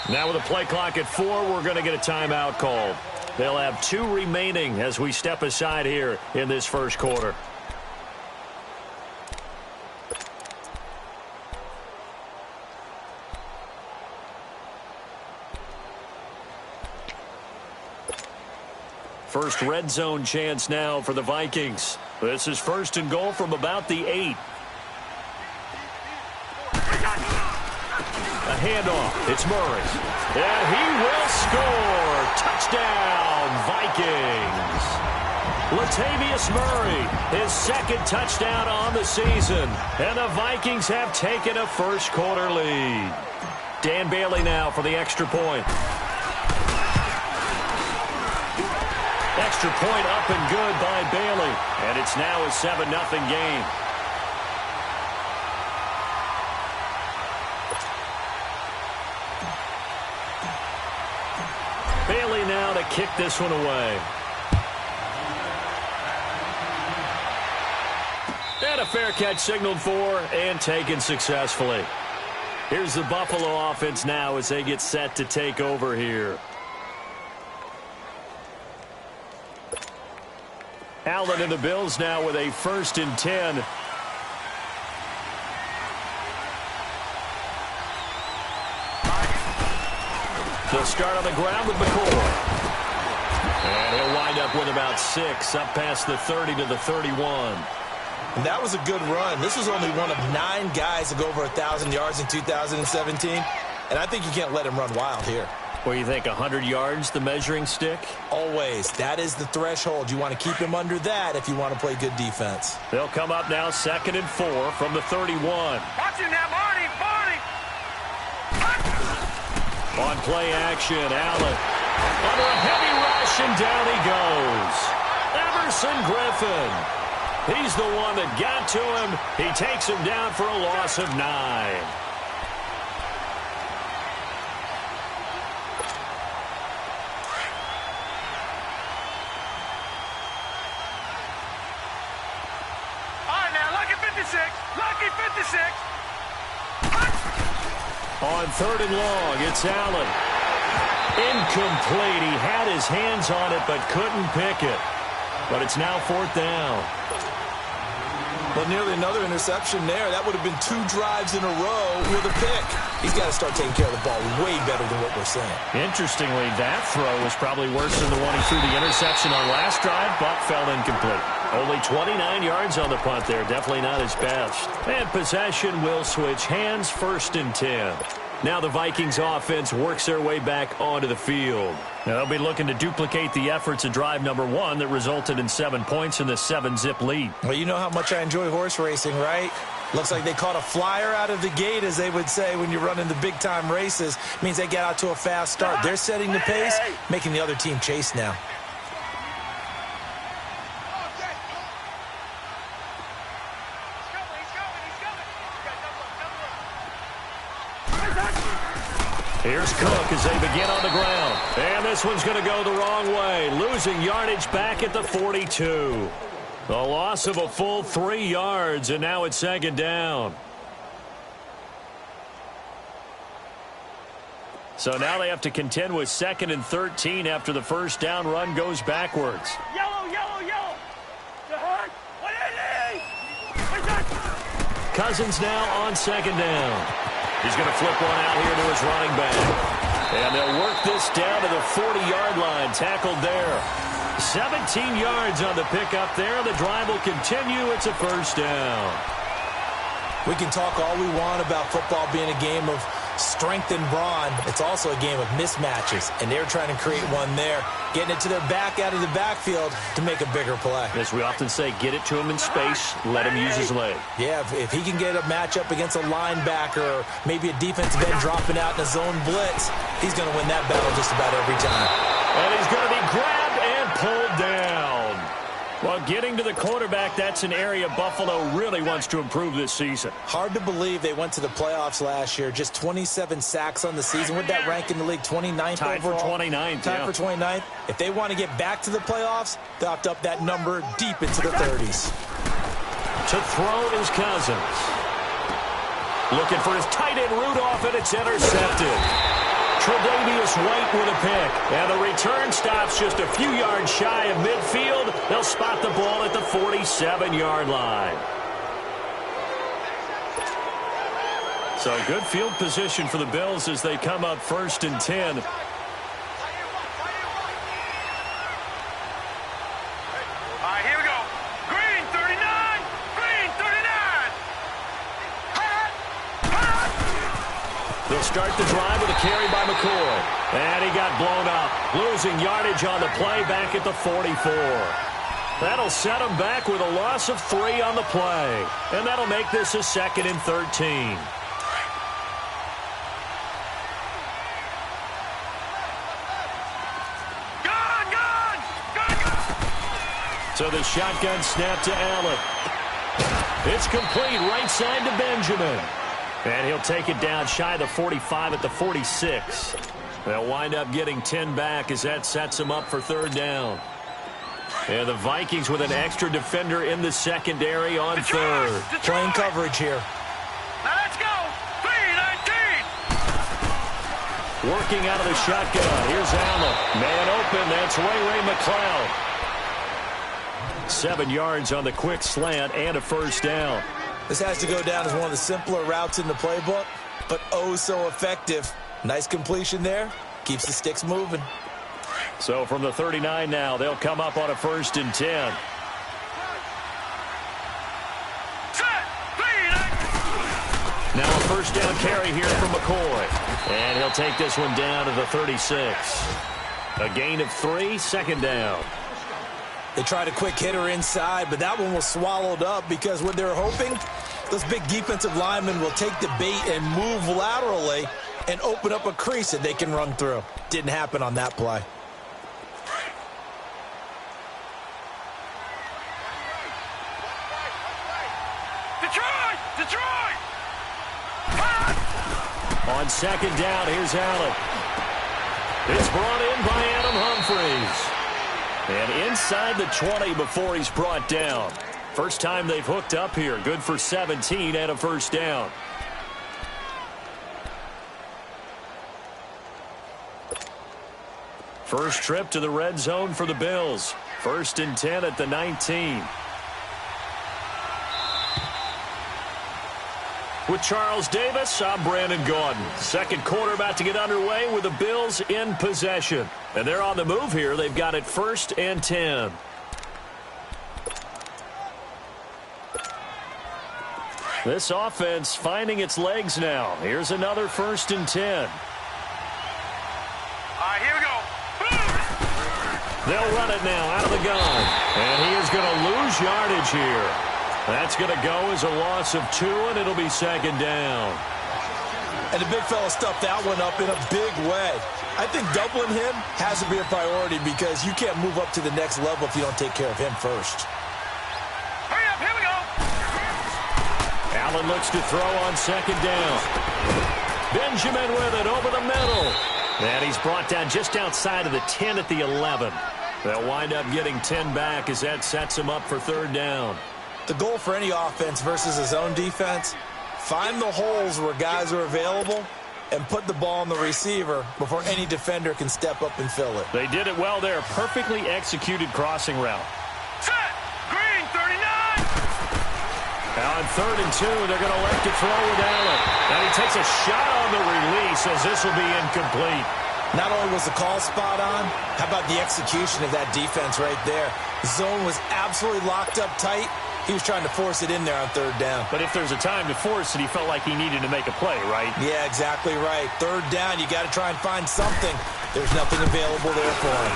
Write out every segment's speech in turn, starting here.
Now with a play clock at 4, we're going to get a timeout called. They'll have 2 remaining as we step aside here in this first quarter. First red zone chance now for the Vikings. This is first and goal from about the 8. A handoff. It's Murray. And he will score. Touchdown, Vikings. Latavius Murray, his second touchdown on the season. And the Vikings have taken a first quarter lead. Dan Bailey now for the extra point. Extra point up and good by Bailey. And it's now a 7-0 game. Bailey now to kick this one away. And a fair catch signaled for and taken successfully. Here's the Buffalo offense now as they get set to take over here. Allen and the Bills now with a 1st and 10. They'll start on the ground with McCoy. And he'll wind up with about 6, up past the 30 to the 31. And that was a good run. This was only one of 9 guys to go over 1,000 yards in 2017. And I think you can't let him run wild here. What do you think, 100 yards, the measuring stick? Always. That is the threshold. You want to keep him under that if you want to play good defense. They'll come up now 2nd and 4 from the 31. Watch him now, Barney. On play action, Allen. Under a heavy rush, and down he goes. Everson Griffin. He's the one that got to him. He takes him down for a loss of 9. All right, now, lucky 56. Lucky 56. On 3rd and long, it's Allen. Incomplete. He had his hands on it but couldn't pick it. But it's now 4th down. Well, nearly another interception there. That would have been 2 drives in a row with a pick. He's got to start taking care of the ball way better than what we're seeing. Interestingly, that throw was probably worse than the one he threw the interception on last drive, but fell incomplete. Only 29 yards on the punt there. Definitely not his best. And possession will switch hands, 1st and 10. Now the Vikings offense works their way back onto the field. Now they'll be looking to duplicate the efforts of drive number 1 that resulted in 7 points in the 7-zip lead. Well, you know how much I enjoy horse racing, right? Looks like they caught a flyer out of the gate, as they would say when you're running the big-time races. Means they get out to a fast start. They're setting the pace, making the other team chase now. Here's Cook as they begin on the ground. And this one's going to go the wrong way. Losing yardage back at the 42. A loss of a full 3 yards, and now it's 2nd down. So now they have to contend with 2nd and 13 after the first down run goes backwards. Yellow, yellow, yellow. You hurt? What is he? Cousins now on 2nd down. He's going to flip one out here to his running back. And they'll work this down to the 40-yard line. Tackled there. 17 yards on the pickup there. The drive will continue. It's a 1st down. We can talk all we want about football being a game of strength and brawn. It's also a game of mismatches, and they're trying to create one there, getting it to their back out of the backfield to make a bigger play. As we often say, get it to him in space, let him use his leg. Yeah, if he can get a matchup against a linebacker or maybe a defensive end dropping out in a zone blitz, he's going to win that battle just about every time. And he's going to be grabbed and pulled down. Well, getting to the quarterback, that's an area Buffalo really wants to improve this season. Hard to believe they went to the playoffs last year. Just 27 sacks on the season. Would that rank in the league? 29th Tied overall? for 29th, Tied for 29th. If they want to get back to the playoffs, they'll have to up that number deep into the 30s. To throw is Cousins. Looking for his tight end Rudolph, and it's intercepted. That's White with a pick. And the return stops just a few yards shy of midfield. They'll spot the ball at the 47-yard line. So good field position for the Bills as they come up 1st and 10. All right, here we go. Green, 39. Green, 39. They'll start the drive with a carry by McCoy. And he got blown up. Losing yardage on the play back at the 44. That'll set him back with a loss of 3 on the play. And that'll make this a 2nd and 13. So the shotgun snap to Allen. It's complete right side to Benjamin. And he'll take it down shy of the 45 at the 46. They'll wind up getting 10 back as that sets them up for 3rd down. And the Vikings with an extra defender in the secondary on 3rd. Playing coverage here. Now let's go. 3-19. Working out of the shotgun. Here's Allen. Man open. That's Ray McCloud. 7 yards on the quick slant and a 1st down. This has to go down as one of the simpler routes in the playbook, but oh so effective. Nice completion there. Keeps the sticks moving. So from the 39 now, they'll come up on a 1st and 10. Now a 1st down carry here from McCoy. And he'll take this one down to the 36. A gain of 3, 2nd down. They tried a quick hitter inside, but that one was swallowed up because what they're hoping, those big defensive linemen will take the bait and move laterally and open up a crease that they can run through. Didn't happen on that play. Detroit! On 2nd down, here's Allen. It's brought in by Adam Humphries. And inside the 20 before he's brought down. First time they've hooked up here. Good for 17 and a 1st down. First trip to the red zone for the Bills. 1st and 10 at the 19. With Charles Davis, I'm Brandon Gaudin. 2nd quarter about to get underway with the Bills in possession. And they're on the move here. They've got it 1st and 10. This offense finding its legs now. Here's another 1st and 10. All right, here we go. They'll run it now out of the gun. And he is going to lose yardage here. That's going to go as a loss of 2, and it'll be 2nd down. And the big fella stuffed that one up in a big way. I think doubling him has to be a priority because you can't move up to the next level if you don't take care of him first. Hurry up, here we go. Allen looks to throw on 2nd down. Benjamin with it over the middle. And he's brought down just outside of the 10 at the 11. They'll wind up getting 10 back as that sets him up for 3rd down. The goal for any offense versus his own defense, find the holes where guys are available and put the ball on the receiver before any defender can step up and fill it. They did it well there. Perfectly executed crossing route. Set. Green, 39. Now on 3rd and 2, they're going to elect to throw with Allen. And he takes a shot on the release as this will be incomplete. Not only was the call spot on, how about the execution of that defense right there? The zone was absolutely locked up tight. He was trying to force it in there on 3rd down. But if there's a time to force it, he felt like he needed to make a play, right? Yeah, exactly right. 3rd down, you got to try and find something. There's nothing available there for him.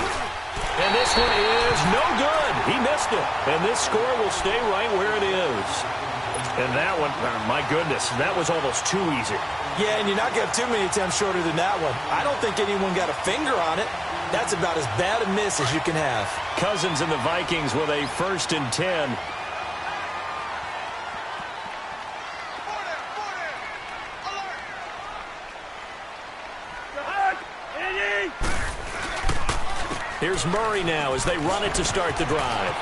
And this one is no good. He missed it. And this score will stay right where it is. And that one, my goodness, that was almost too easy. Yeah, and you're not going to have too many attempts shorter than that one. I don't think anyone got a finger on it. That's about as bad a miss as you can have. Cousins and the Vikings with a 1st and 10. Here's Murray now as they run it to start the drive.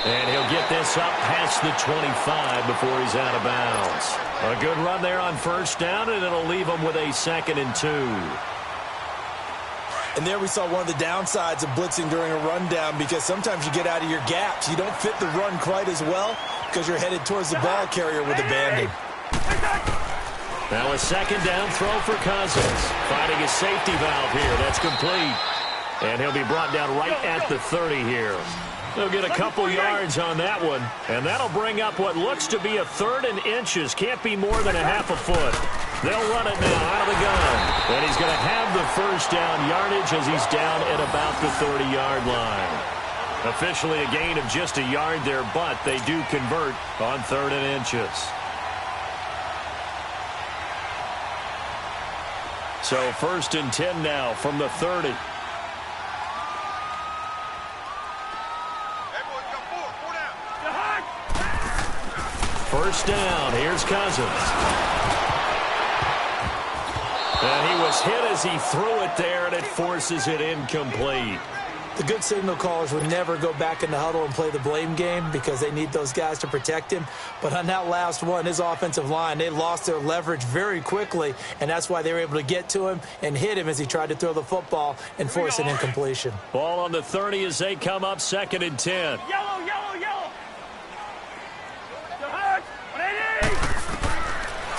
And he'll get this up past the 25 before he's out of bounds. A good run there on 1st down, and it'll leave him with a 2nd and 2. And there we saw one of the downsides of blitzing during a rundown, because sometimes you get out of your gaps. You don't fit the run quite as well because you're headed towards the ball carrier with abandon. Now a second down throw for Cousins. Finding a safety valve here. That's complete. And he'll be brought down right at the 30 here. They'll get a couple yards on that one, and that'll bring up what looks to be a 3rd and inches. Can't be more than a half a foot. They'll run it now out of the gun. And he's going to have the first down yardage as he's down at about the 30-yard line. Officially a gain of just a yard there, but they do convert on 3rd and inches. So 1st and 10 now from the 30. First down, here's Cousins. And he was hit as he threw it there, and it forces it incomplete. The good signal callers would never go back in the huddle and play the blame game because they need those guys to protect him. But on that last one, his offensive line, they lost their leverage very quickly, and that's why they were able to get to him and hit him as he tried to throw the football and force an incompletion. Ball on the 30 as they come up 2nd and 10. Yellow, yellow, yellow.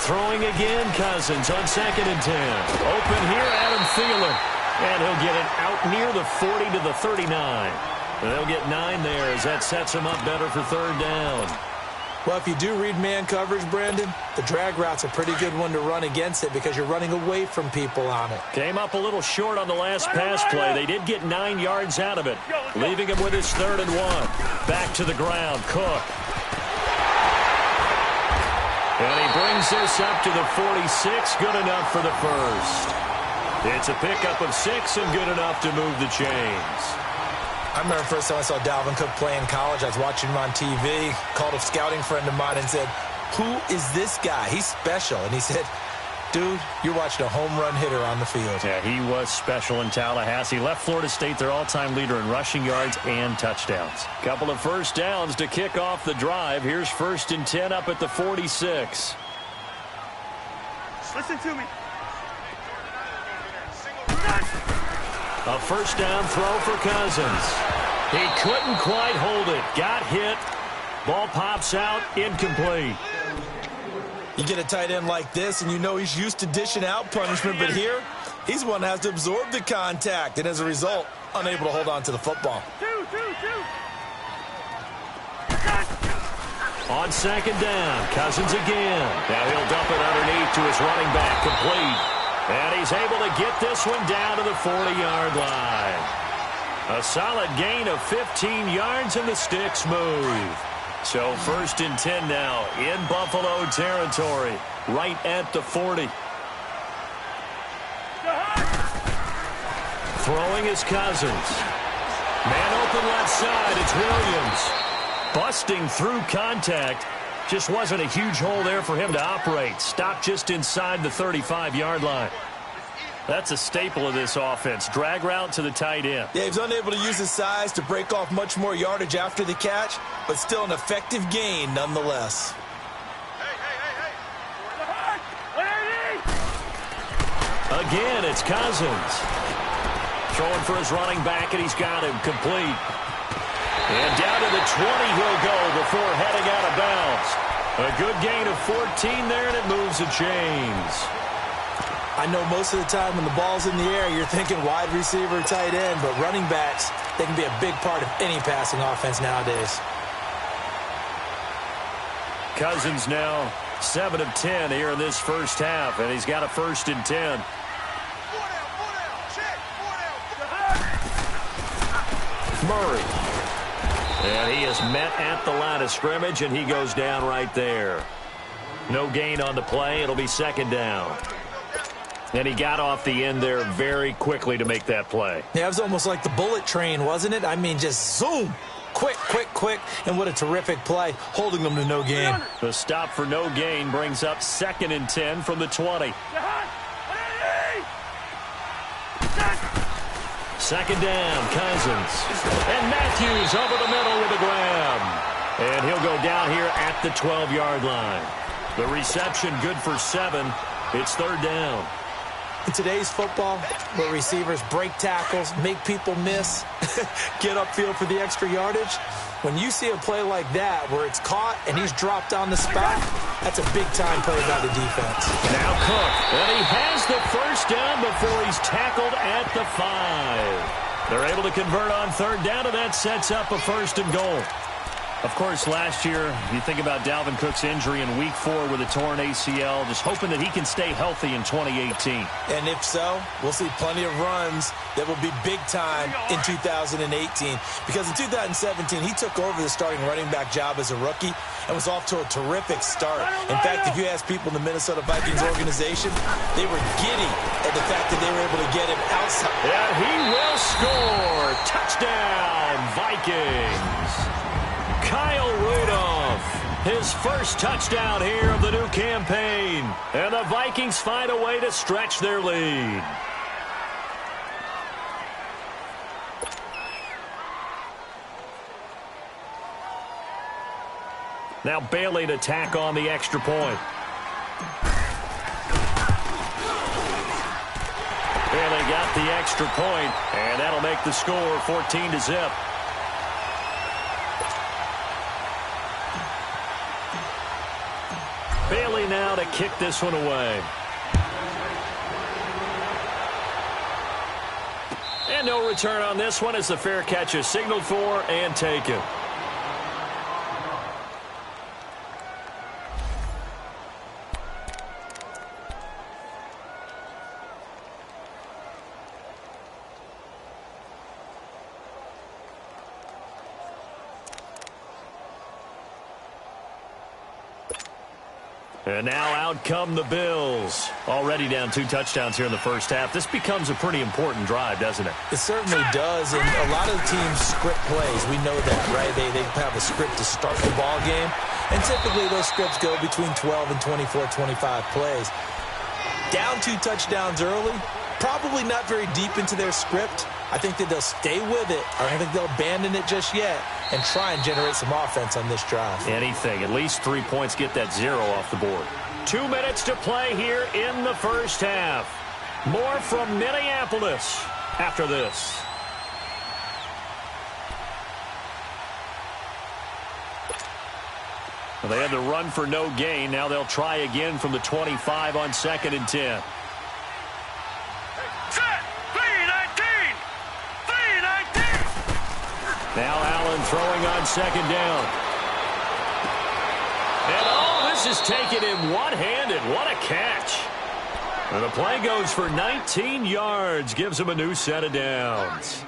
Throwing again, Cousins on 2nd and 10. Open here, Adam Thielen. And he'll get it out near the 40 to the 39. And they'll get 9 there as that sets him up better for 3rd down. Well, if you do read man coverage, Brandon, the drag route's a pretty good one to run against it because you're running away from people on it. Came up a little short on the last pass play. They did get 9 yards out of it, leaving him with his 3rd and 1. Back to the ground, Cook. And he brings this up to the 46, good enough for the first. It's a pickup of 6 and good enough to move the chains. I remember the first time I saw Dalvin Cook play in college. I was watching him on TV, called a scouting friend of mine and said, "Who is this guy? He's special." And he said, "Dude, you're watching a home run hitter on the field." Yeah, he was special in Tallahassee. Left Florida State their all-time leader in rushing yards and touchdowns. Couple of first downs to kick off the drive. Here's 1st and 10 up at the 46. Listen to me. A first down throw for Cousins. He couldn't quite hold it. Got hit. Ball pops out. Incomplete. You get a tight end like this, and you know he's used to dishing out punishment, but here, he's one that has to absorb the contact, and as a result, unable to hold on to the football. On 2nd down, Cousins again. Now he'll dump it underneath to his running back, complete. And he's able to get this one down to the 40-yard line. A solid gain of 15 yards, and the sticks move. So 1st and 10 now in Buffalo territory, right at the 40. Throwing is Cousins. Man open left side, it's Williams. Busting through contact. Just wasn't a huge hole there for him to operate. Stopped just inside the 35-yard line. That's a staple of this offense. Drag route to the tight end. Yeah, he was unable to use his size to break off much more yardage after the catch, but still an effective gain nonetheless. Again, it's Cousins. Throwing for his running back, and he's got him complete. And down to the 20 he'll go before heading out of bounds. A good gain of 14 there, and it moves the chains. I know most of the time when the ball's in the air, you're thinking wide receiver, tight end, but running backs, they can be a big part of any passing offense nowadays. Cousins now 7 of 10 here in this first half, and he's got a 1st and 10. Murray. And he is met at the line of scrimmage, and he goes down right there. No gain on the play. It'll be 2nd down. And he got off the end there very quickly to make that play. Yeah, it was almost like the bullet train, wasn't it? I mean, just zoom. Quick, quick, quick. And what a terrific play, holding them to no gain. The stop for no gain brings up 2nd and 10 from the 20. 2nd down, Cousins. And Matthews over the middle with a grab. And he'll go down here at the 12-yard line. The reception good for 7. It's 3rd down. In today's football, where receivers break tackles, make people miss, get upfield for the extra yardage, when you see a play like that where it's caught and he's dropped on the spot, that's a big-time play by the defense. Now Cook, and he has the first down before he's tackled at the 5. They're able to convert on third down, and that sets up a 1st and goal. Of course, last year, you think about Dalvin Cook's injury in Week 4 with a torn ACL, just hoping that he can stay healthy in 2018. And if so, we'll see plenty of runs that will be big time in 2018. Because in 2017, he took over the starting running back job as a rookie and was off to a terrific start. In fact, if you ask people in the Minnesota Vikings organization, they were giddy at the fact that they were able to get him outside. Yeah, he will score. Touchdown, Vikings. Kyle Rudolph, his first touchdown here of the new campaign. And the Vikings find a way to stretch their lead. Now Bailey to tack on the extra point. Bailey got the extra point, and that'll make the score 14-0. Bailey now to kick this one away. And no return on this one as the fair catch is signaled for and taken. And now out come the Bills. Already down 2 touchdowns here in the first half. This becomes a pretty important drive, doesn't it? It certainly does, and a lot of teams script plays. We know that, right? They have a script to start the ball game, and typically those scripts go between 12 and 24, 25 plays. Down 2 touchdowns early, probably not very deep into their script. I think that they'll stay with it. I don't think they'll abandon it just yet and try and generate some offense on this drive. Anything. At least 3 points, get that 0 off the board. 2 minutes to play here in the first half. More from Minneapolis after this. Well, they had the run for no gain. Now they'll try again from the 25 on 2nd and 10. Now Allen throwing on 2nd down. And this is taken in one-handed. What a catch. And the play goes for 19 yards. Gives him a new set of downs.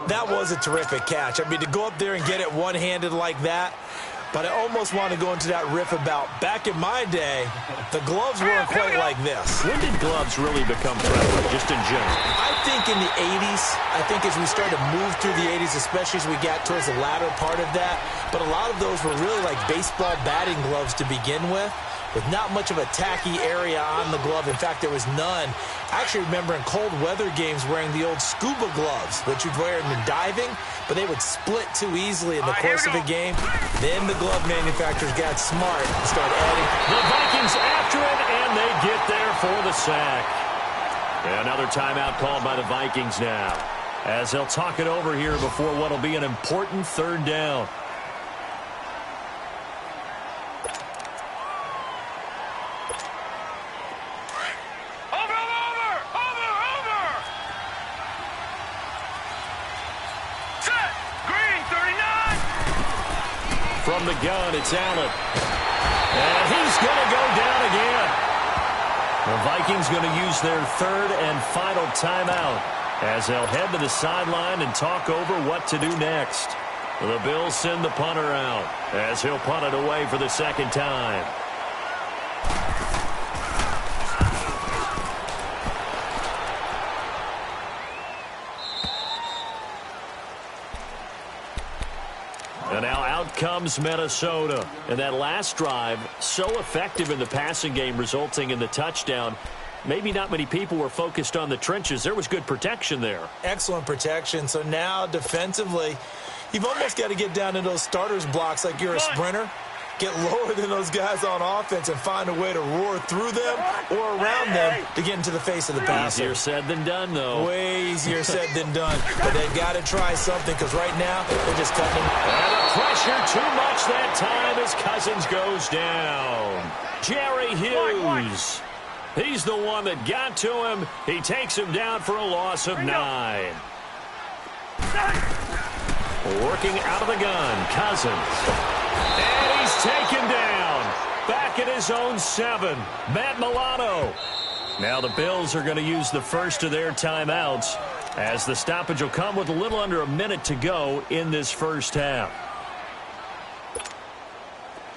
That was a terrific catch. I mean, to go up there and get it one-handed like that. But I almost want to go into that riff about back in my day, the gloves weren't quite like this. When did gloves really become prevalent, just in general? I think in the 80s. I think as we started to move through the 80s, especially as we got towards the latter part of that. But a lot of those were really like baseball batting gloves to begin with not much of a tacky area on the glove. In fact, there was none. I actually remember in cold weather games wearing the old scuba gloves that you'd wear in diving, but they would split too easily in the course of a game. Then the glove manufacturers got smart and started adding. The Vikings after it, and they get there for the sack. And another timeout called by the Vikings now, as they'll talk it over here before what will be an important 3rd down. From the gun, it's Allen. And he's going to go down again. The Vikings going to use their 3rd and final timeout as they'll head to the sideline and talk over what to do next. The Bills send the punter out as he'll punt it away for the 2nd time. And now out comes Minnesota. And that last drive, so effective in the passing game, resulting in the touchdown. Maybe not many people were focused on the trenches. There was good protection there. Excellent protection. So now defensively, you've almost got to get down to those starters blocks like you're a sprinter. get lower than those guys on offense and find a way to roar through them or around them to get into the face of the passer. Easier said than done, though. Way easier said than done. But they've got to try something because right now they're just cutting them. And the pressure too much that time as Cousins goes down. Jerry Hughes. He's the one that got to him. He takes him down for a loss of 9. Working out of the gun, Cousins. And he's taken down. Back at his own 7. Matt Milano. Now the Bills are going to use the first of their timeouts as the stoppage will come with a little under a minute to go in this first half.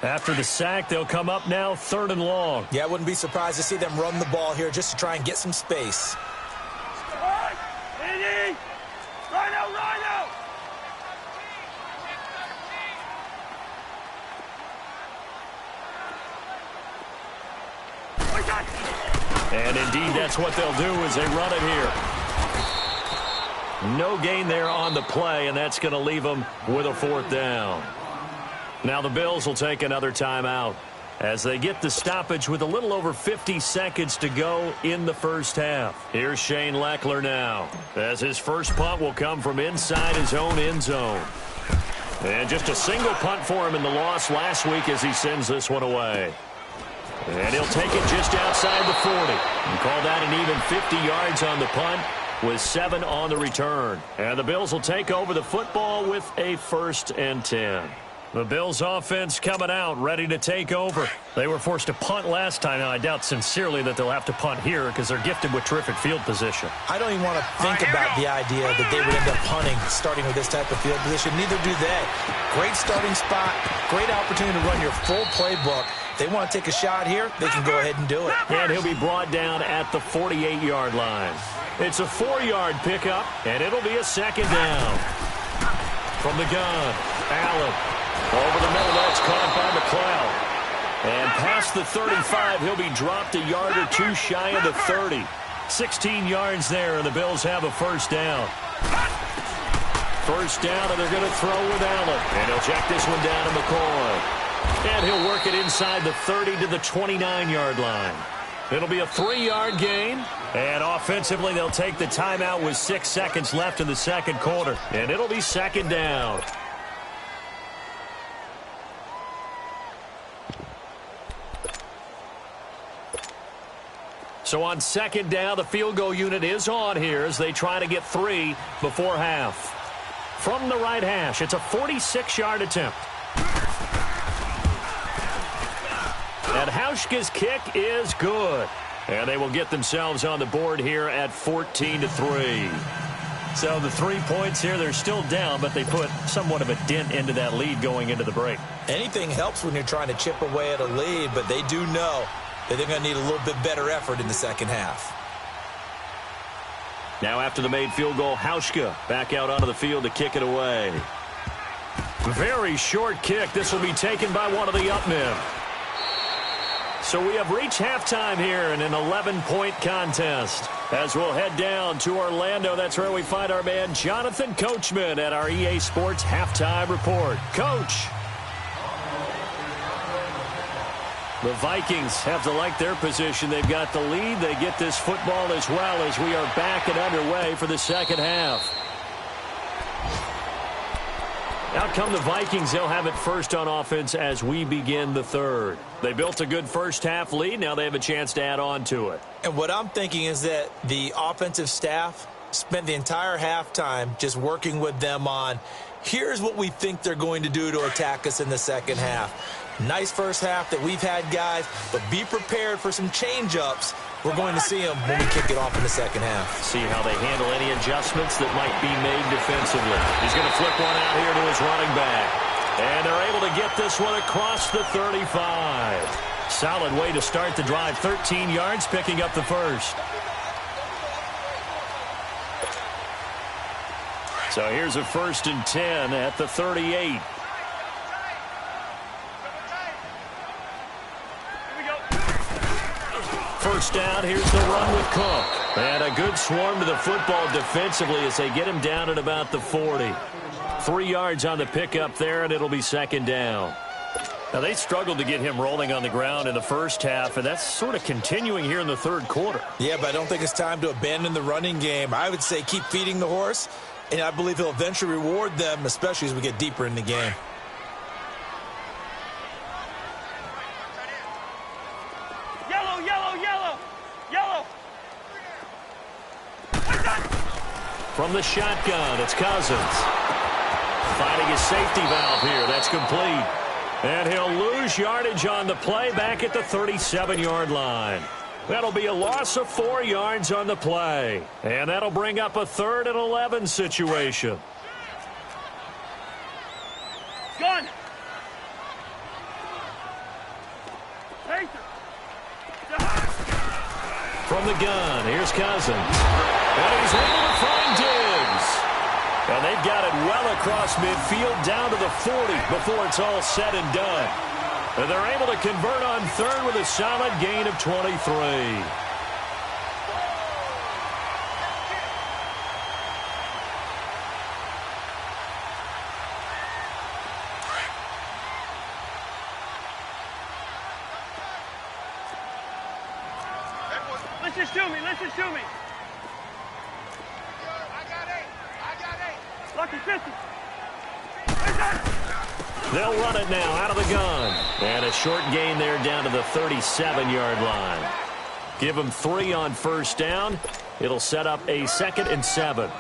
After the sack, they'll come up now 3rd and long. Yeah, I wouldn't be surprised to see them run the ball here just to try and get some space. And indeed, that's what they'll do as they run it here. No gain there on the play, and that's going to leave them with a 4th down. Now the Bills will take another timeout as they get the stoppage with a little over 50 seconds to go in the first half. Here's Shane Leckler now as his first punt will come from inside his own end zone. And just a single punt for him in the loss last week as he sends this one away. And he'll take it just outside the 40. And call that an even 50 yards on the punt with 7 on the return. And the Bills will take over the football with a 1st and 10. The Bills offense coming out, ready to take over. They were forced to punt last time. Now, I doubt sincerely that they'll have to punt here because they're gifted with terrific field position. I don't even want to think about the idea that they would end up punting starting with this type of field position. Neither do they. Great starting spot, great opportunity to run your full playbook. If they want to take a shot here, they can go ahead and do it. And he'll be brought down at the 48-yard line. It's a 4-yard pickup, and it'll be a 2nd down. From the gun, Allen. Over the middle, that's caught by McLeod. And past the 35, he'll be dropped a yard or 2 shy of the 30. 16 yards there, and the Bills have a 1st down. 1st down, and they're going to throw with Allen. And he'll check this one down to McCoy. And he'll work it inside the 30 to the 29-yard line. It'll be a 3-yard gain. And offensively, they'll take the timeout with 6 seconds left in the second quarter. And it'll be 2nd down. So on 2nd down, the field goal unit is on here as they try to get 3 before half. From the right hash, it's a 46-yard attempt. And Hauschka's kick is good. And they will get themselves on the board here at 14-3. So the 3 points here, they're still down, but they put somewhat of a dent into that lead going into the break. Anything helps when you're trying to chip away at a lead, but they do know that they're going to need a little bit better effort in the second half. Now after the made field goal, Hauschka back out onto the field to kick it away. Very short kick. This will be taken by one of the up men. So we have reached halftime here in an 11-point contest. As we'll head down to Orlando, that's where we find our man Jonathan Coachman at our EA Sports Halftime Report. Coach. The Vikings have to like their position. They've got the lead. They get this football as well as we are back and underway for the second half. Out come the Vikings. They'll have it first on offense as we begin the third. They built a good first half lead. Now they have a chance to add on to it. And what I'm thinking is that the offensive staff spent the entire halftime just working with them on, here's what we think they're going to do to attack us in the second half. Nice first half that we've had, guys, but be prepared for some change-ups. We're going to see them when we kick it off in the second half. See how they handle any adjustments that might be made defensively. He's going to flip one out here to his running back. And they're able to get this one across the 35. Solid way to start the drive. 13 yards, picking up the first. So here's a 1st and 10 at the 38. First down, here's the run with Cook. And a good swarm to the football defensively as they get him down at about the 40. 3 yards on the pickup there, and it'll be 2nd down. Now, they struggled to get him rolling on the ground in the first half, and that's sort of continuing here in the third quarter. Yeah, but I don't think it's time to abandon the running game. I would say keep feeding the horse, and I believe he'll eventually reward them, especially as we get deeper in the game. Yellow, yellow, yellow, yellow. From the shotgun, it's Cousins. Finding his safety valve here. That's complete. And he'll lose yardage on the play back at the 37-yard line. That'll be a loss of 4 yards on the play. And that'll bring up a 3rd and 11 situation. Gun. From the gun, here's Cousins. And he's able to find Diggs. And they've got it well across midfield down to the 40 before it's all said and done. And they're able to convert on 3rd with a solid gain of 23. Listen to me. Lucky 50. They'll run it now out of the gun. And a short gain there down to the 37-yard line. Give them 3 on first down. It'll set up a 2nd and 7.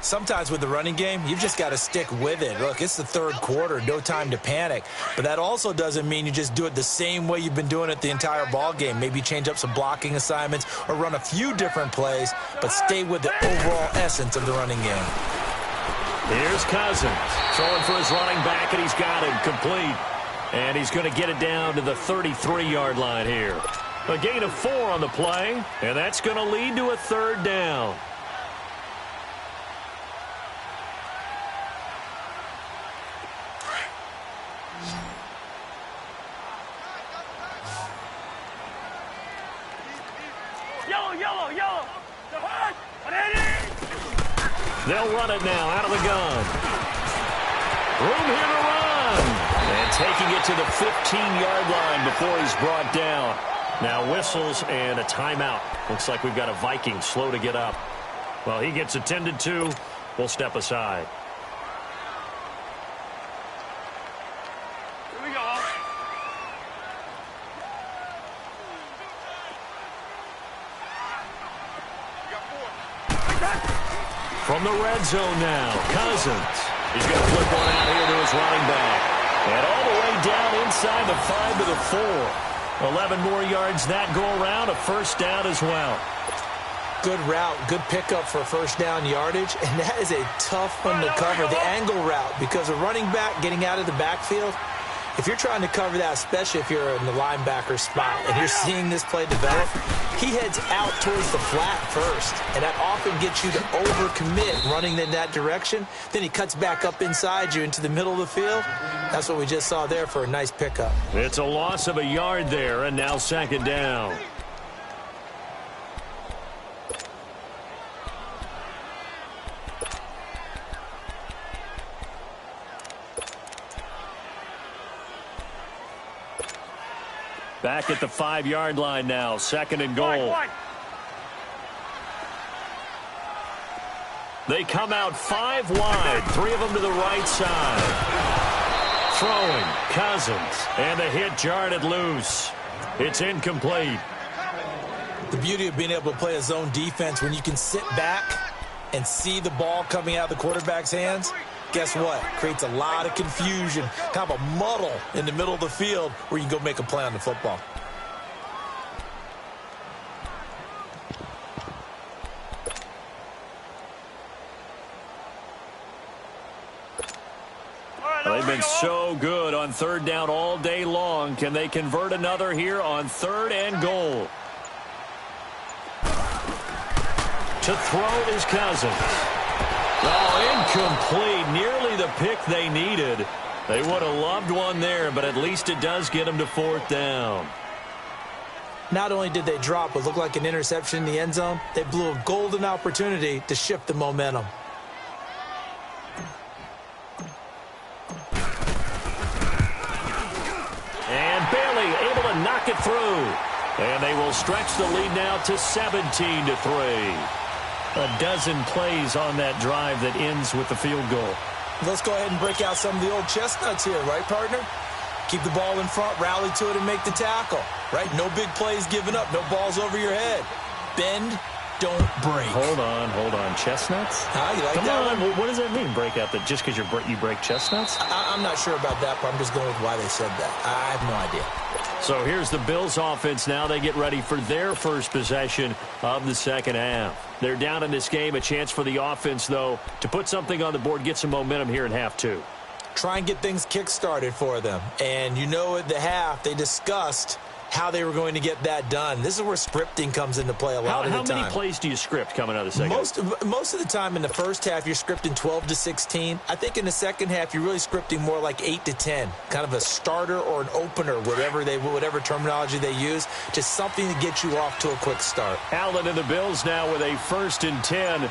Sometimes with the running game, you've just got to stick with it. Look, it's the third quarter, no time to panic. But that also doesn't mean you just do it the same way you've been doing it the entire ball game. Maybe change up some blocking assignments or run a few different plays, but stay with the overall essence of the running game. Here's Cousins throwing for his running back, and he's got him complete. And he's going to get it down to the 33-yard line here. A gain of 4 on the play, and that's going to lead to a 3rd down. Yellow. They'll run it now out of the gun. Room here to run. And taking it to the 15-yard line before he's brought down. Now whistles and a timeout. Looks like we've got a Viking slow to get up. Well, he gets attended to. We'll step aside. Here we go. From the red zone now, Cousins. He's going to flip one out here to his running back. And all the way down inside the 5 to the 4. 11 more yards that go around, a first down as well. Good route, good pickup for first down yardage, and that is a tough one to cover, the angle route, because a running back getting out of the backfield, if you're trying to cover that, especially if you're in the linebacker spot and you're seeing this play develop, he heads out towards the flat first, and that often gets you to overcommit running in that direction. Then he cuts back up inside you into the middle of the field. That's what we just saw there for a nice pickup. It's a loss of a yard there, and now 2nd down. Back at the 5-yard line now, 2nd and goal. They come out 5 wide, 3 of them to the right side. Throwing, Cousins, and the hit jarred it loose. It's incomplete. The beauty of being able to play a zone defense when you can sit back and see the ball coming out of the quarterback's hands, guess what? Creates a lot of confusion, kind of a muddle in the middle of the field where you can go make a play on the football. They've been so good on 3rd down all day long. Can they convert another here on 3rd and goal? To throw is Cousins. Oh, incomplete. Nearly the pick they needed. They would have loved one there, but at least it does get them to 4th down. Not only did they drop what looked like an interception in the end zone, they blew a golden opportunity to shift the momentum. knock it through. And they will stretch the lead now to 17-3. A dozen plays on that drive that ends with the field goal. Let's go ahead and break out some of the old chestnuts here, right, partner? Keep the ball in front, rally to it, and make the tackle, right? No big plays given up, no balls over your head. Bend, don't break. Hold on. Chestnuts? You like Come that on. one? What does that mean, break out? That just because you break chestnuts? I'm not sure about that, but I'm just going with why they said that. I have no idea. So here's the Bills offense now. They get ready for their first possession of the second half. They're down in this game. A chance for the offense, though, to put something on the board, get some momentum here in half two. Try and get things kick-started for them. And you know at the half, they discussed how they were going to get that done. This is where scripting comes into play a lot of the time. How many plays do you script coming out of the second? Most of the time in the first half, you're scripting 12 to 16. I think in the second half, you're really scripting more like 8 to 10. Kind of a starter or an opener, whatever terminology they use. Just something to get you off to a quick start. Allen and the Bills now with a 1st and 10. Here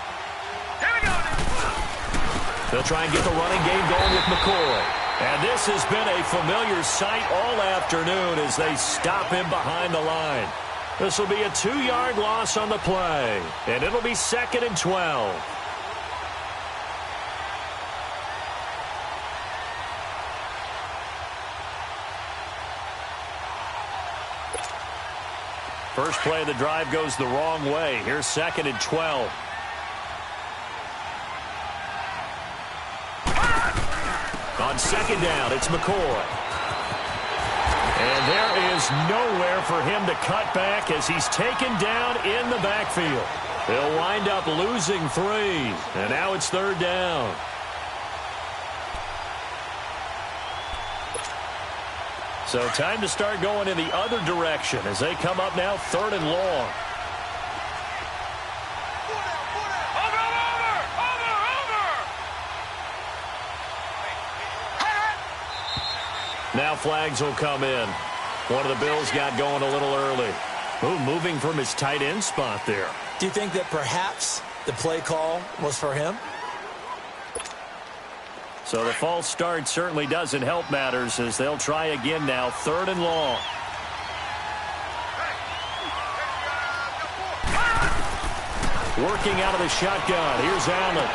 we go. They'll try and get the running game going with McCoy. And this has been a familiar sight all afternoon as they stop him behind the line. This will be a 2-yard loss on the play, and it'll be 2nd and 12. First play of the drive goes the wrong way. Here's 2nd and 12. On 2nd down, it's McCoy. And there is nowhere for him to cut back as he's taken down in the backfield. He'll wind up losing 3. And now it's 3rd down. So time to start going in the other direction as they come up now 3rd and long. Now flags will come in. One of the Bills got going a little early. Ooh, moving from his tight end spot there. Do you think that perhaps the play call was for him? So the false start certainly doesn't help matters as they'll try again now, 3rd and long. Working out of the shotgun. Here's Allen.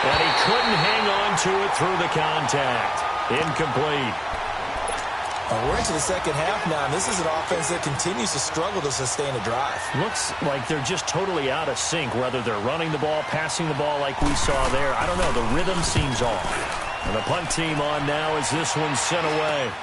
And he couldn't hang on to it through the contact. Incomplete. We're into the second half now, and this is an offense that continues to struggle to sustain a drive. Looks like they're just totally out of sync, whether they're running the ball, passing the ball like we saw there. I don't know. The rhythm seems off. And the punt team on now as this one's sent away.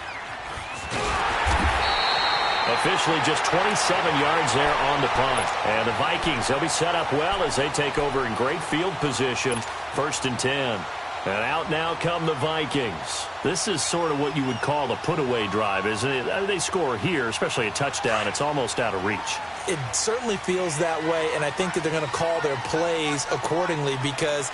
Officially just 27 yards there on the punt. And the Vikings, they'll be set up well as they take over in great field position. 1st and 10. And out now come the Vikings. This is sort of what you would call a put-away drive, isn't it? They score here, especially a touchdown. It's almost out of reach. It certainly feels that way, and I think that they're going to call their plays accordingly because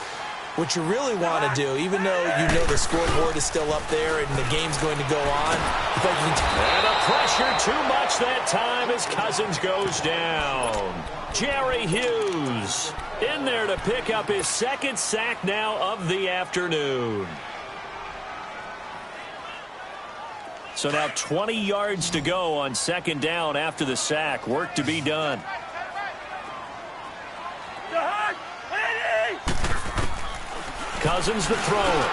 what you really want to do, even though you know the scoreboard is still up there and the game's going to go on. And the pressure too much that time as Cousins goes down. Jerry Hughes in there to pick up his 2nd sack now of the afternoon. So now 20 yards to go on 2nd down after the sack. Work to be done. Cousins to throw it.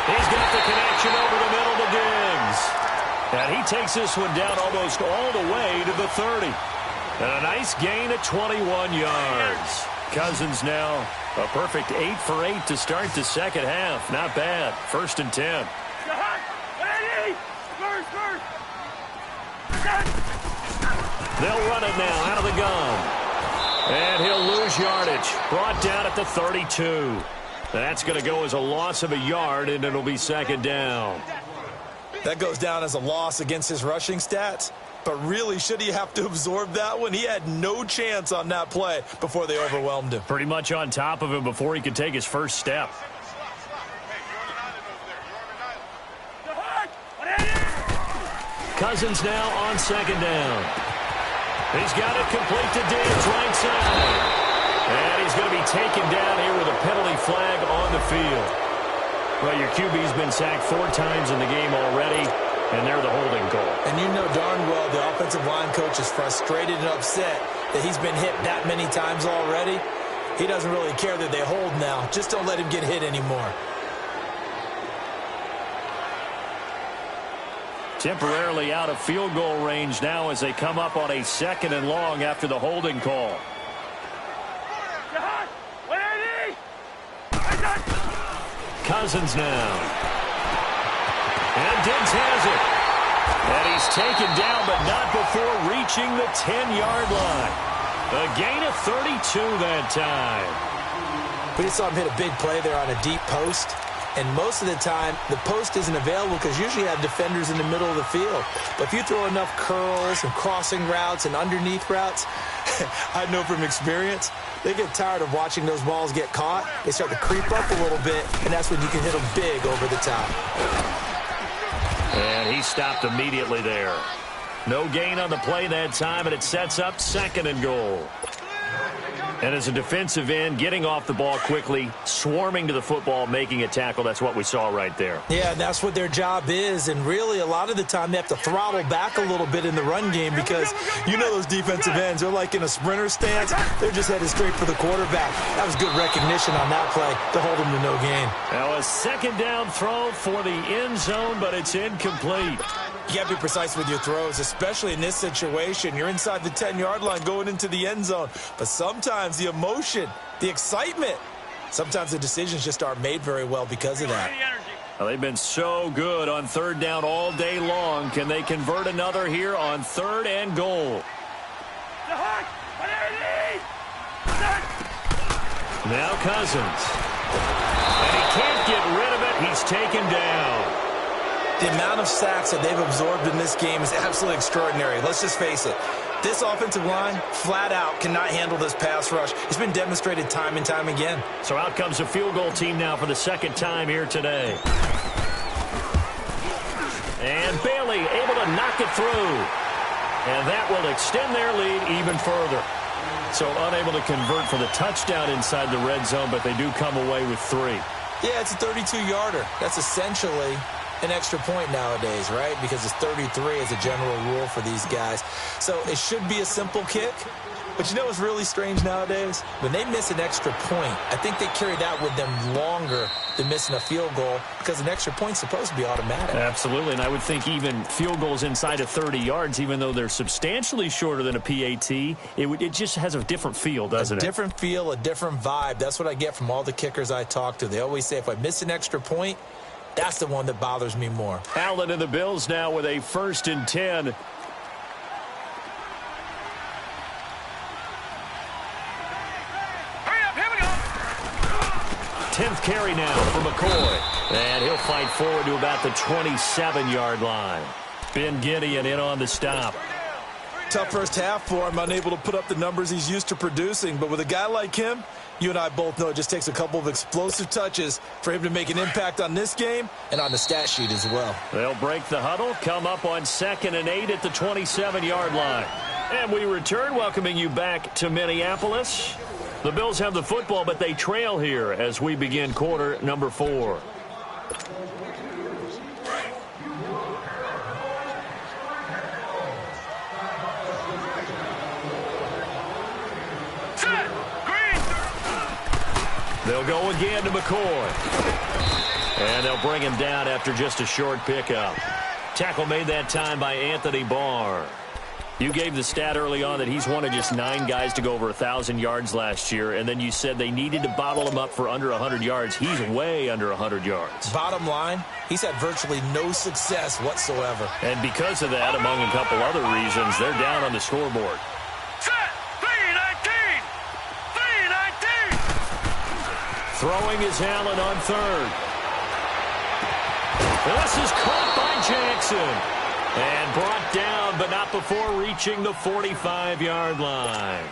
He's got the connection over the middle to Diggs. And he takes this one down almost all the way to the 30. And a nice gain of 21 yards. Cousins now a perfect 8 for 8 to start the second half. Not bad. 1st and 10. They'll run it now out of the gun. And he'll lose yardage. Brought down at the 32. That's going to go as a loss of a yard, and it'll be 2nd down. That goes down as a loss against his rushing stats. But really, should he have to absorb that one? He had no chance on that play before they overwhelmed him. Pretty much on top of him before he could take his first step. Cousins now on 2nd down. He's got it complete to Diggs right side. And he's going to be taken down here with a penalty flag on the field. Well, your QB's been sacked 4 times in the game already. And they're the holding call. And you know darn well the offensive line coach is frustrated and upset that he's been hit that many times already. He doesn't really care that they hold now. Just don't let him get hit anymore. Temporarily out of field goal range now as they come up on a 2nd and long after the holding call. Cousins now. And Diggs has it. And he's taken down, but not before reaching the 10-yard line. A gain of 32 that time. We just saw him hit a big play there on a deep post. And most of the time, the post isn't available because usually you have defenders in the middle of the field. But if you throw enough curls and crossing routes and underneath routes, I know from experience, they get tired of watching those balls get caught. They start to creep up a little bit, and that's when you can hit them big over the top. And he stopped immediately there. No gain on the play that time, and it sets up 2nd and goal. And as a defensive end, getting off the ball quickly, swarming to the football, making a tackle, that's what we saw right there. Yeah, and that's what their job is. And really, a lot of the time, they have to throttle back a little bit in the run game because you know those defensive ends, they're like in a sprinter stance. They're just headed straight for the quarterback. That was good recognition on that play to hold them to no gain. Now a 2nd down throw for the end zone, but it's incomplete. You got to be precise with your throws, especially in this situation. You're inside the 10-yard line going into the end zone. But sometimes the emotion, the excitement, sometimes the decisions just aren't made very well because of that. Well, they've been so good on 3rd down all day long. Can they convert another here on 3rd and goal? Now Cousins. And he can't get rid of it. He's taken down. The amount of sacks that they've absorbed in this game is absolutely extraordinary. Let's just face it. This offensive line, flat out, cannot handle this pass rush. It's been demonstrated time and time again. So out comes the field goal team now for the 2nd time here today. And Bailey able to knock it through. And that will extend their lead even further. So unable to convert for the touchdown inside the red zone, but they do come away with 3. Yeah, it's a 32-yarder. That's essentially an extra point nowadays, right? Because it's 33 as a general rule for these guys. So it should be a simple kick. But you know what's really strange nowadays? When they miss an extra point, I think they carry that with them longer than missing a field goal because an extra point's supposed to be automatic. Absolutely, and I would think even field goals inside of 30 yards, even though they're substantially shorter than a PAT, it just has a different feel, doesn't it? A different feel, a different vibe. That's what I get from all the kickers I talk to. They always say if I miss an extra point, that's the one that bothers me more. Allen and the Bills now with a 1st and 10. Hurry up, here we go. 10th carry now for McCoy. And he'll fight forward to about the 27-yard line. Ben Gideon in on the stop. Tough first half for him, unable to put up the numbers he's used to producing. But with a guy like him, you and I both know it just takes a couple of explosive touches for him to make an impact on this game and on the stat sheet as well. They'll break the huddle, come up on 2nd and 8 at the 27-yard line. And we return, welcoming you back to Minneapolis. The Bills have the football, but they trail here as we begin quarter number 4. They'll go again to McCoy. And they'll bring him down after just a short pickup. Tackle made that time by Anthony Barr. You gave the stat early on that he's one of just 9 guys to go over 1,000 yards last year, and then you said they needed to bottle him up for under 100 yards. He's way under 100 yards. Bottom line, he's had virtually no success whatsoever. And because of that, among a couple other reasons, they're down on the scoreboard. Throwing is Allen on 3rd. This is caught by Jackson. And brought down, but not before reaching the 45-yard line.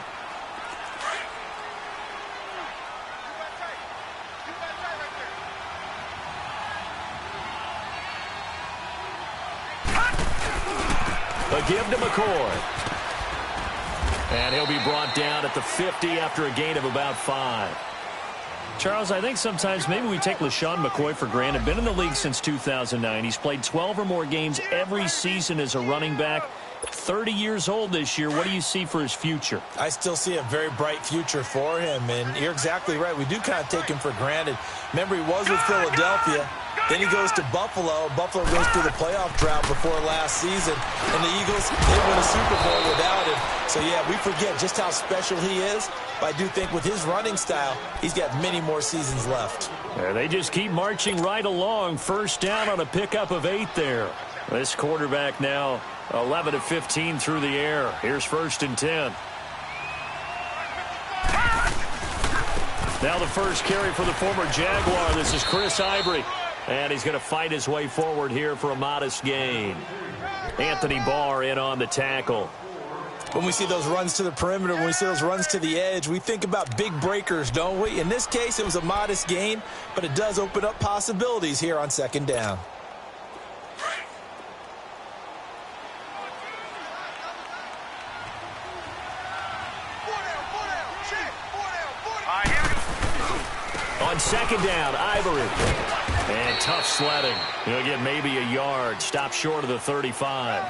A give to McCoy. And he'll be brought down at the 50 after a gain of about 5. Charles, I think sometimes maybe we take LaShawn McCoy for granted. Been in the league since 2009. He's played 12 or more games every season as a running back. 30 years old this year. What do you see for his future? I still see a very bright future for him, and you're exactly right. We do kind of take him for granted. Remember, he was with Philadelphia. Then he goes to Buffalo. Buffalo goes through the playoff drought before last season, and the Eagles, they win a Super Bowl without him. So, yeah, we forget just how special he is. But I do think with his running style, he's got many more seasons left. Yeah, they just keep marching right along. First down on a pickup of 8 there. This quarterback now 11 of 15 through the air. Here's 1st and 10. Now the first carry for the former Jaguar. This is Chris Ivory. And he's going to fight his way forward here for a modest gain. Anthony Barr in on the tackle. When we see those runs to the perimeter, when we see those runs to the edge, we think about big breakers, don't we? In this case, it was a modest gain, but it does open up possibilities here on 2nd down. On 2nd down, Ivory. And tough sledding. He'll get maybe a yard. Stop short of the 35.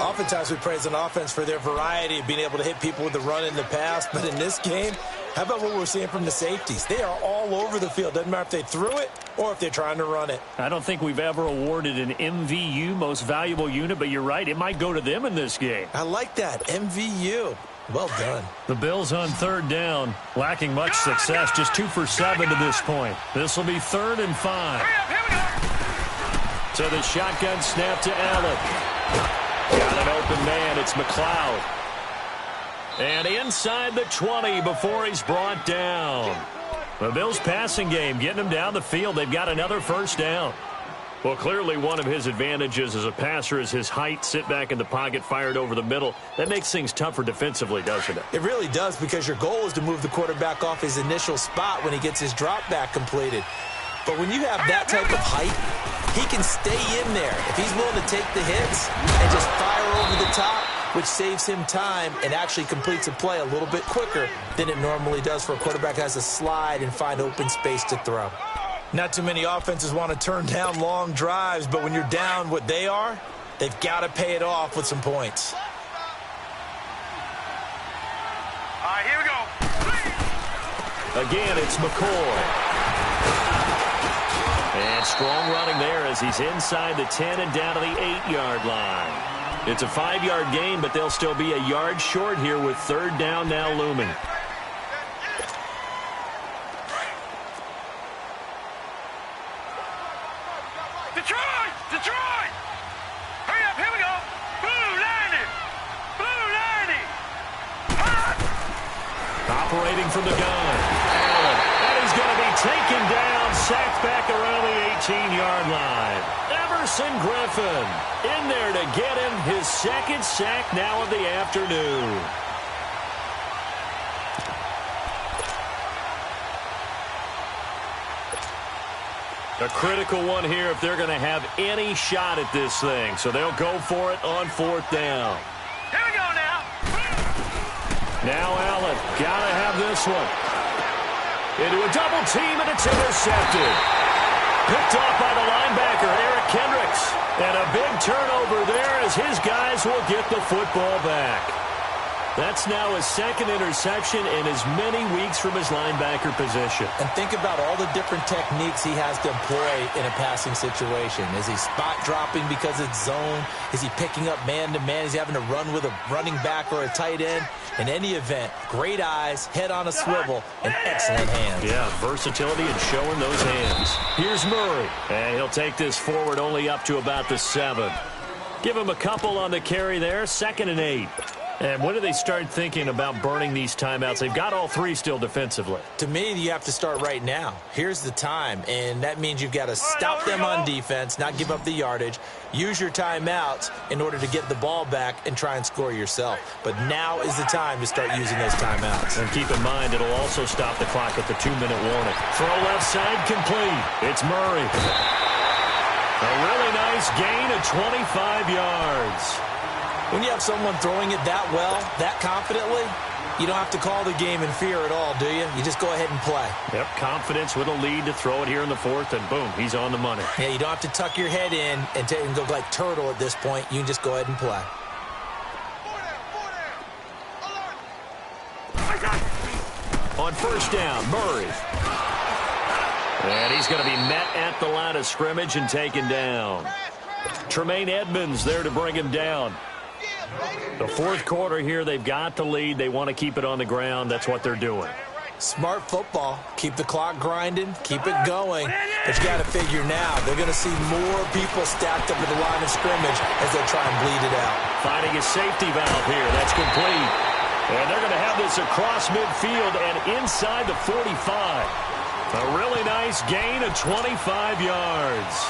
Oftentimes we praise an offense for their variety of being able to hit people with the run in the pass. But in this game, how about what we're seeing from the safeties? They are all over the field. Doesn't matter if they threw it or if they're trying to run it. I don't think we've ever awarded an MVU, most valuable unit, but you're right. It might go to them in this game. I like that. MVU. Well done. The Bills on 3rd down, lacking much success, just 2 for 7 to this point. This will be 3rd and 5. So the shotgun snap to Allen. Got an open man. It's McLeod. And inside the 20 before he's brought down. The Bills passing game getting him down the field. They've got another 1st down. Well, clearly one of his advantages as a passer is his height. Sit back in the pocket, fired over the middle. That makes things tougher defensively, doesn't it? It really does, because your goal is to move the quarterback off his initial spot when he gets his drop back completed. But when you have that type of height, he can stay in there. If he's willing to take the hits and just fire over the top, which saves him time and actually completes a play a little bit quicker than it normally does for a quarterback that has to slide and find open space to throw. Not too many offenses want to turn down long drives, but when you're down what they are, they've got to pay it off with some points. All right, here we go. Again, it's McCoy. And strong running there as he's inside the 10 and down to the 8-yard line. It's a 5-yard gain, but they'll still be a yard short here with 3rd down now looming. Detroit! Hurry up, here we go. Blue 90. Blue 90. Operating from the gun. Allen. And he's going to be taken down, sacked back around the 18-yard line. Everson Griffin in there to get him his 2nd sack now of the afternoon. A critical one here if they're going to have any shot at this thing. So they'll go for it on 4th down. Here we go now. Now Allen. Got to have this one. Into a double team, and it's intercepted. Picked off by the linebacker, Eric Kendricks. And a big turnover there as his guys will get the football back. That's now his 2nd interception in as many weeks from his linebacker position. And think about all the different techniques he has to employ in a passing situation. Is he spot dropping because it's zone? Is he picking up man-to-man? Is he having to run with a running back or a tight end? In any event, great eyes, head on a swivel, and excellent hands. Yeah, versatility and showing those hands. Here's Murray, and he'll take this forward only up to about the 7. Give him a couple on the carry there, 2nd and 8. And when do they start thinking about burning these timeouts? They've got all 3 still defensively. To me, you have to start right now. Here's the time, and that means you've got to stop them on defense, not give up the yardage, use your timeouts in order to get the ball back and try and score yourself. But now is the time to start using those timeouts. And keep in mind, it'll also stop the clock at the 2-minute warning. Throw left side complete. It's Murray. A really nice gain of 25 yards. When you have someone throwing it that well, that confidently, You don't have to call the game in fear at all, do you? You just go ahead and play. Yep, confidence with a lead to throw it here in the fourth, and boom, he's on the money. Yeah, you don't have to tuck your head in and go like turtle at this point. You can just go ahead and play. On first down, Murray. And he's going to be met at the line of scrimmage and taken down. Tremaine Edmonds there to bring him down. The fourth quarter here, they've got the lead. They want to keep it on the ground. That's what they're doing. Smart football. Keep the clock grinding. Keep it going. But you got to figure now, they're going to see more people stacked up at the line of scrimmage as they try and bleed it out. Finding a safety valve here. That's complete. And they're going to have this across midfield and inside the 45. A really nice gain of 25 yards.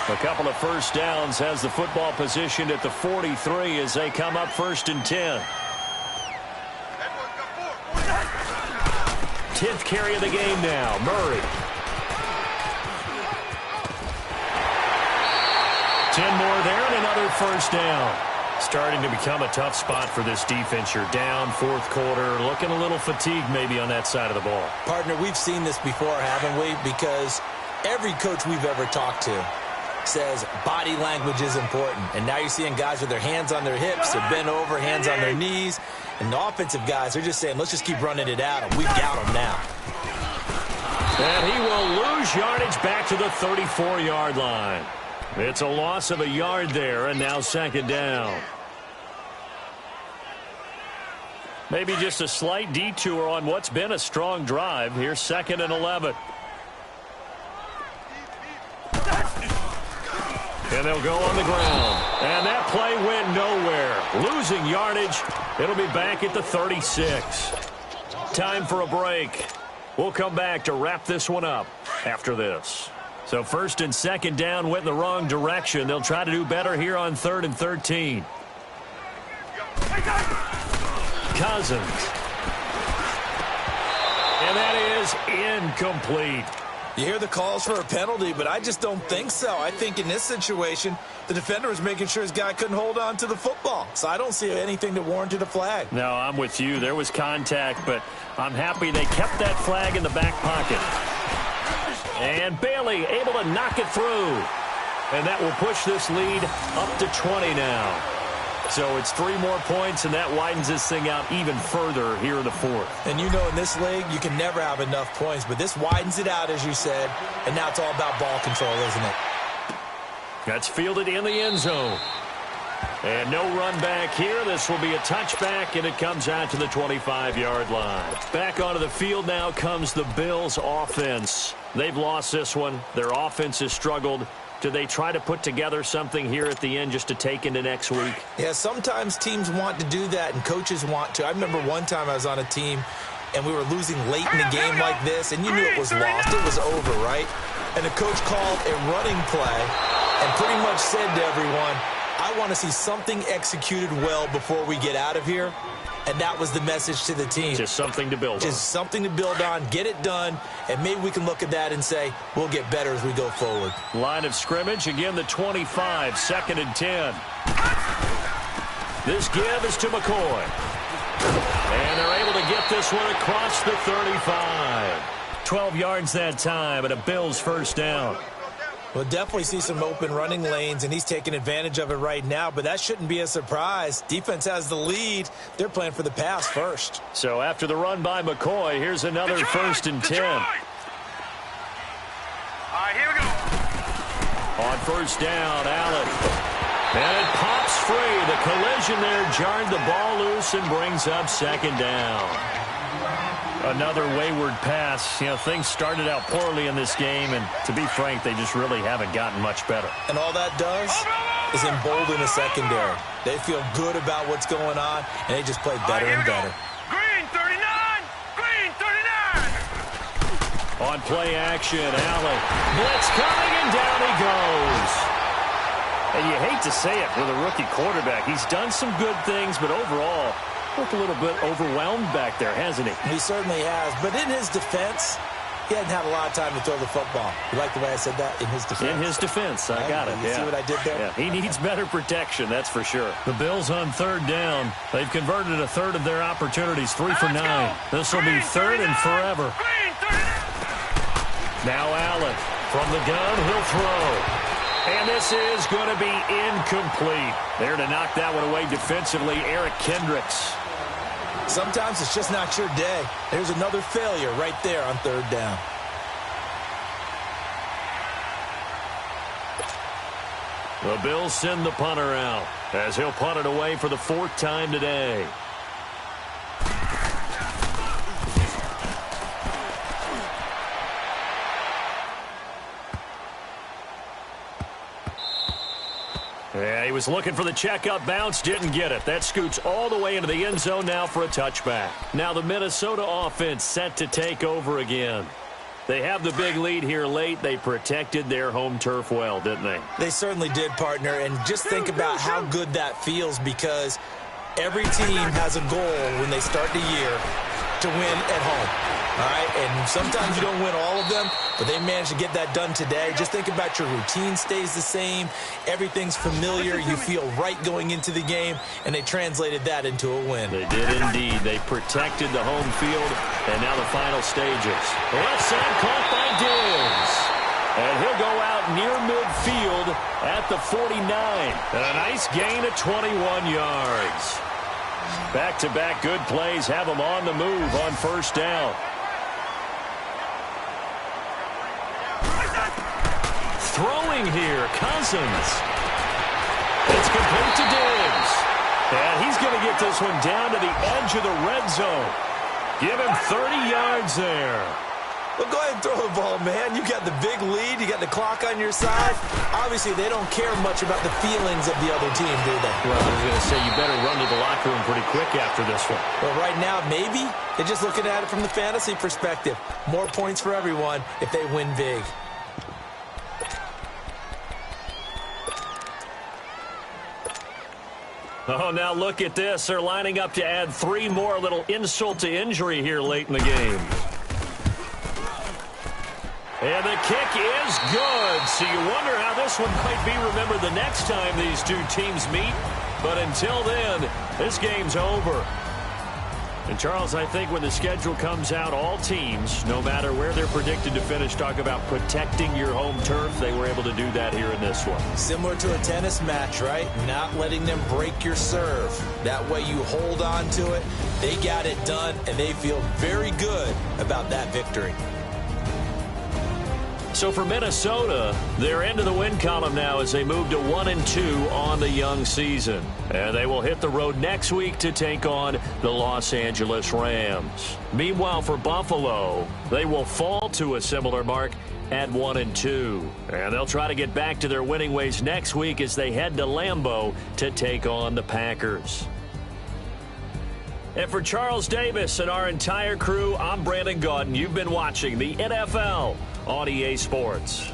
A couple of first downs, has the football positioned at the 43 as they come up first and 10. 10th carry of the game now, Murray. 10 more there and another first down. Starting to become a tough spot for this defense. You're down fourth quarter, looking a little fatigued maybe on that side of the ball. Partner, we've seen this before, haven't we? Because every coach we've ever talked to says body language is important. And now you're seeing guys with their hands on their hips, they're bent over, hands on their knees. And the offensive guys are just saying, let's just keep running it at them. We've got them now. And he will lose yardage back to the 34-yard line. It's a loss of a yard there, and now second down. Maybe just a slight detour on what's been a strong drive. Here's second and 11. And they'll go on the ground. And that play went nowhere. Losing yardage. It'll be back at the 36. Time for a break. We'll come back to wrap this one up after this. So first and second down went in the wrong direction. They'll try to do better here on 3rd and 13. Cousins. And that is incomplete. You hear the calls for a penalty, but I just don't think so. I think in this situation, the defender was making sure his guy couldn't hold on to the football. So I don't see anything that warranted a flag. No, I'm with you. There was contact, but I'm happy they kept that flag in the back pocket. And Bailey able to knock it through. And that will push this lead up to 20 now. So it's 3 more points, and that widens this thing out even further here in the fourth. And you know in this league, you can never have enough points, but this widens it out, as you said, and now it's all about ball control, isn't it? That's fielded in the end zone. And no run back here. This will be a touchback, and it comes out to the 25-yard line. Back onto the field now comes the Bills' offense. They've lost this one. Their offense has struggled. Do they try to put together something here at the end just to take into next week? Yeah, sometimes teams want to do that, and coaches want to. I remember one time I was on a team, and we were losing late in the game like this, and you knew it was lost. It was over, right? And the coach called a running play and pretty much said to everyone, I want to see something executed well before we get out of here. And that was the message to the team. Just something to build on. Just something to build on, get it done, and maybe we can look at that and say, we'll get better as we go forward. Line of scrimmage, again the 25, 2nd and 10. This give is to McCoy. And they're able to get this one across the 35. 12 yards that time, and a Bills first down. We'll definitely see some open running lanes, and he's taking advantage of it right now, but that shouldn't be a surprise. Defense has the lead. They're playing for the pass first. So after the run by McCoy, here's another first and 10. All right, here we go. On first down, Allen. And it pops free. The collision there jarred the ball loose and brings up second down. Another wayward pass. You know, things started out poorly in this game, and to be frank, they just really haven't gotten much better. And all that does is embolden the secondary. They feel good about what's going on, and they just play better and better. Green 39! Green 39! On play action, Allen. Blitz coming, and down he goes. And you hate to say it with a rookie quarterback. He's done some good things, but overall, looked a little bit overwhelmed back there, hasn't he? He certainly has. But in his defense, He hadn't had a lot of time to throw the football. You like the way I said that? In his defense. In his defense. I got it. You see what I did there? Yeah, he needs better protection, that's for sure. The Bills on third down. They've converted a third of their opportunities, 3 for 9. This will be third and forever. Now Allen from the gun. He'll throw. And this is going to be incomplete. There to knock that one away defensively, Eric Kendricks. Sometimes it's just not your day. There's another failure right there on third down. The Bills send the punter out as he'll punt it away for the 4th time today. Yeah, he was looking for the checkup bounce, didn't get it. That scoots all the way into the end zone now for a touchback. Now the Minnesota offense set to take over again. They have the big lead here late. They protected their home turf well, didn't they? They certainly did, partner. And just think about how good that feels, because every team has a goal when they start the year to win at home. All right, and sometimes you don't win all of them, but they managed to get that done today. Just think about your routine stays the same. Everything's familiar. You feel right going into the game, and they translated that into a win. They did indeed. They protected the home field, and now the final stages. Left side caught by Diggs. And he'll go out near midfield at the 49. And a nice gain of 21 yards. Back-to-back good plays have them on the move on first down. Throwing here, Cousins. It's complete to Diggs. And he's going to get this one down to the edge of the red zone. Give him 30 yards there. Well, go ahead and throw the ball, man. You got the big lead. You got the clock on your side. Obviously, they don't care much about the feelings of the other team, do they? Well, I was going to say, you better run to the locker room pretty quick after this one. Well, right now, maybe. They're just looking at it from the fantasy perspective. More points for everyone if they win big. Oh, now look at this. They're lining up to add 3 more, little insult to injury here late in the game. And the kick is good. So you wonder how this one might be remembered the next time these two teams meet. But until then, this game's over. And, Charles, I think when the schedule comes out, all teams, no matter where they're predicted to finish, talk about protecting your home turf. They were able to do that here in this one. Similar to a tennis match, right? Not letting them break your serve. That way you hold on to it. They got it done, and they feel very good about that victory. So for Minnesota, they're into the win column now as they move to 1-2 on the young season. And they will hit the road next week to take on the Los Angeles Rams. Meanwhile, for Buffalo, they will fall to a similar mark at 1-2. And they'll try to get back to their winning ways next week as they head to Lambeau to take on the Packers. And for Charles Davis and our entire crew, I'm Brandon Gaudin. You've been watching the NFL on EA Sports.